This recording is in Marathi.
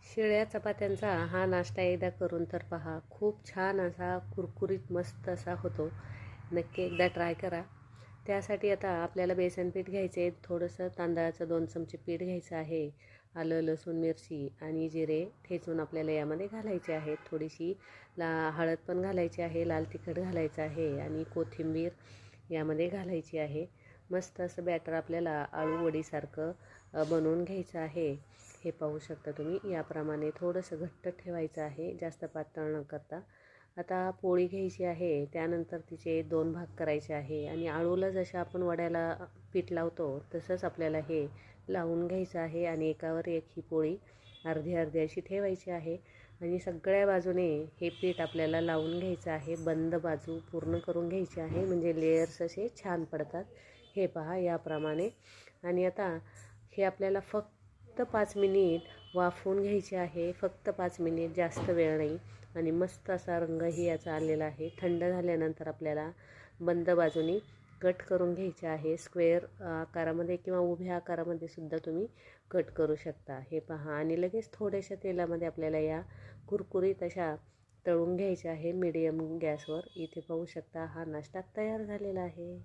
शिळ्या चपात्यांचा हा नाश्ता एकदा करून तर पहा. खूप छान असा कुरकुरीत मस्त असा होतो. नक्की एकदा ट्राय करा. त्यासाठी आता आपल्याला बेसन पीठ घ्यायचे, थोडंसं तांदळाचं 2 चमचे पीठ घ्यायचं आहे. आलं, लसूण, मिरची आणि जिरे ठेचून आपल्याला यामध्ये घालायचे आहेत. थोडीशी हळद पण घालायची आहे, लाल तिखट घालायचं आहे आणि कोथिंबीर यामध्ये घालायची आहे. मस्त असं बॅटर आपल्याला आळू वडीसारखं बनवून घ्यायचं आहे. हे पाहू शकता तुम्ही. याप्रमाणे थोडंसं घट्ट ठेवायचं आहे, जास्त पातळ न करता. आता पोळी घ्यायची आहे, त्यानंतर तिचे 2 भाग करायचे आहे आणि आळूला जसं आपण वड्याला पीठ लावतो तसंच आपल्याला हे लावून घ्यायचं आहे आणि एकावर एक ही पोळी अर्धी अर्धी अशी ठेवायची आहे आणि सगळ्या बाजूने हे पीठ आपल्याला लावून घ्यायचं आहे. बंद बाजू पूर्ण करून घ्यायची आहे, म्हणजे लेयर्स असे छान पडतात. हे पहा याप्रमाणे. आणि आता हे आपल्याला फक्त 5 मिनिट वाफवून घ्यायचे आहे. फक्त 5 मिनिट, जास्त वेळ नाही. आणि मस्त असा रंगही याचा आलेला आहे. थंड झाल्यानंतर आपल्याला बंद बाजूनी कट करून घ्यायचे आहे. स्क्वेअर आकारामध्ये किंवा उभ्या आकारामध्ये सुद्धा तुम्ही कट करू शकता. हे पहा. आणि लगेच थोड्याशा तेलामध्ये आपल्याला या कुरकुरीत अशा तळून घ्यायच्या आहे मीडियम गॅसवर. इथे पाहू शकता हा नाश्ता तयार झालेला आहे.